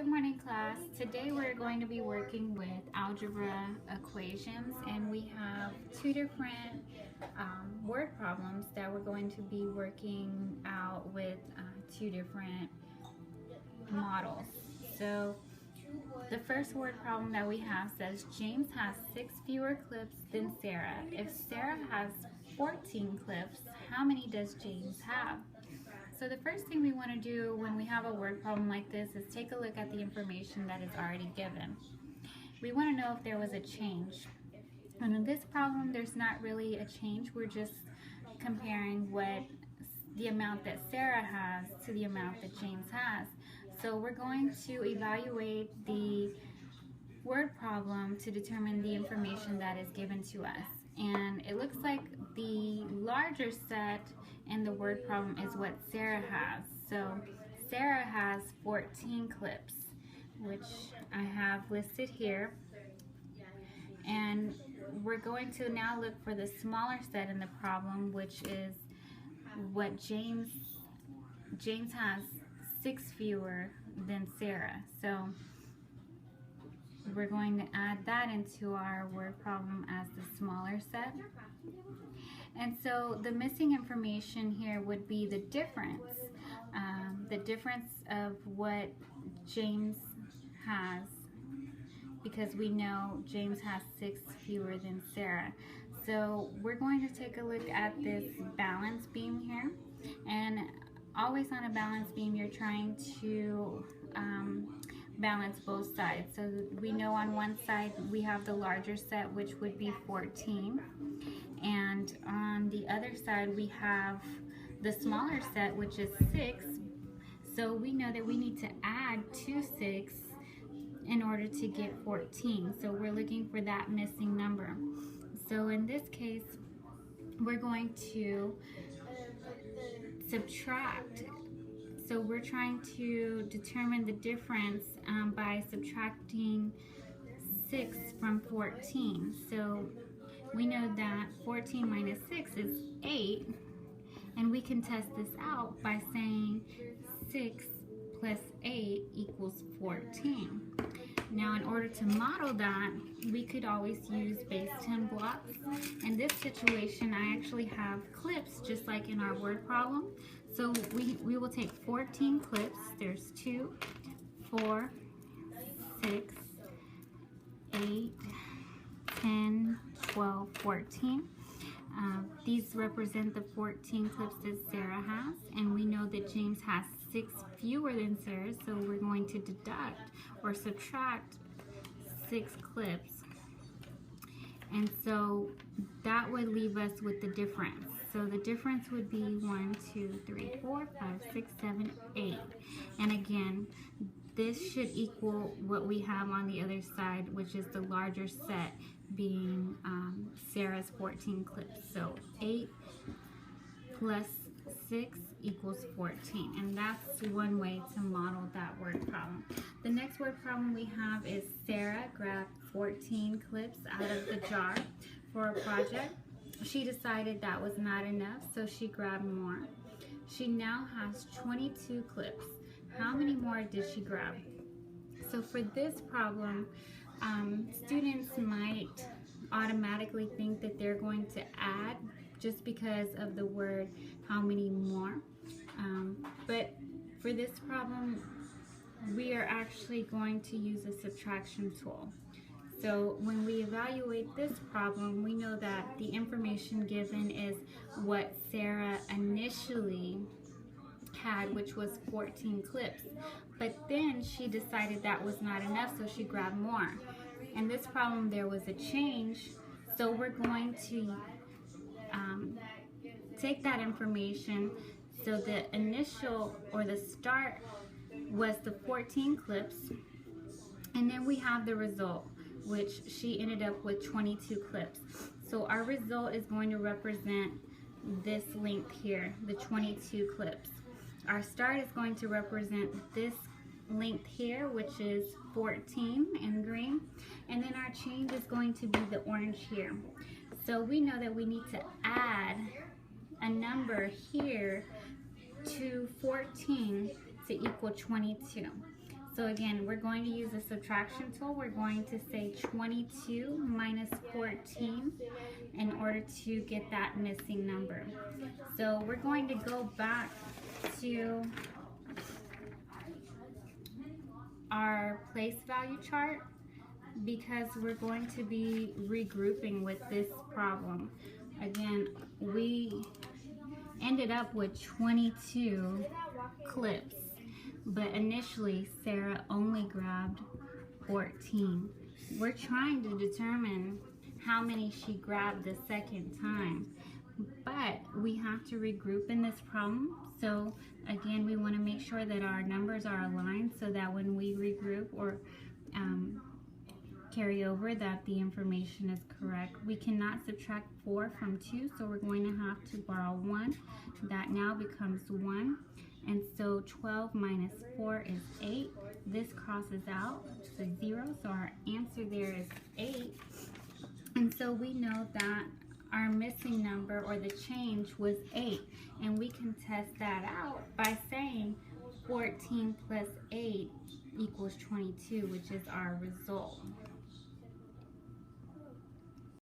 Good morning, class. Today we're going to be working with algebra equations, and we have two different word problems that we're going to be working out with two different models. So the first word problem that we have says James has 6 fewer clips than Sarah. If Sarah has 14 clips, how many does James have? So the first thing we want to do when we have a word problem like this is take a look at the information that is already given. We want to know if there was a change. And in this problem, there's not really a change. We're just comparing what the amount that Sarah has to the amount that James has. So we're going to evaluate the word problem to determine the information that is given to us. And it looks like the larger set in the word problem is what Sarah has. So Sarah has 14 clips, which I have listed here. And we're going to now look for the smaller set in the problem, which is what James has 6 fewer than Sarah. So we're going to add that into our word problem as the smaller set. And so the missing information here would be the difference of what James has, because we know James has 6 fewer than Sarah. So we're going to take a look at this balance beam here, and always on a balance beam you're trying to balance both sides. So we know on one side we have the larger set, which would be 14, and on the other side we have the smaller set, which is 6. So we know that we need to add 2 6 in order to get 14. So we're looking for that missing number. So in this case, we're going to subtract. So we're trying to determine the difference by subtracting 6 from 14. So we know that 14 minus 6 is 8, and we can test this out by saying 6 plus 8 equals 14. Now, in order to model that, we could always use base 10 blocks. In this situation, I actually have clips just like in our word problem. So we will take 14 clips. There's 2, 4, 6, 8, 10, 12, 14. These represent the 14 clips that Sarah has, and we know that James has 6 fewer than Sarah, so we're going to deduct or subtract 6 clips. And so that would leave us with the difference. So the difference would be 1, 2, 3, 4, 5, 6, 7, 8. And again, this should equal what we have on the other side, which is the larger set being Sarah's 14 clips. So 8 plus 6 equals 14, and that's one way to model that word problem. The next word problem we have is Sarah grabbed 14 clips out of the jar for a project. She decided that was not enough, so she grabbed more. She now has 22 clips. How many more did she grab? So for this problem, students might automatically think that they're going to add just because of the word how many more. But for this problem, we are actually going to use a subtraction tool. So when we evaluate this problem, we know that the information given is what Sarah initially had, which was 14 clips. But then she decided that was not enough, so she grabbed more. In this problem, there was a change, so we're going to take that information. So the initial or the start was the 14 clips, and then we have the result, which she ended up with 22 clips. So our result is going to represent this length here, the 22 clips. Our start is going to represent this length here, which is 14 in green, and then our change is going to be the orange here. So we know that we need to add a number here to 14 to equal 22. So again, we're going to use the subtraction tool. We're going to say 22 minus 14 in order to get that missing number. So we're going to go back to our place value chart because we're going to be regrouping with this problem. Again, we ended up with 22 clips, but initially Sarah only grabbed 14. We're trying to determine how many she grabbed the second time, but we have to regroup in this problem. So again, we want to make sure that our numbers are aligned so that when we regroup or carry over, that the information is correct. We cannot subtract 4 from 2, so we're going to have to borrow 1. That now becomes 1. And so 12 minus 4 is 8. This crosses out to 0, so our answer there is 8. And so we know that our missing number, or the change, was 8. And we can test that out by saying 14 plus 8 equals 22, which is our result.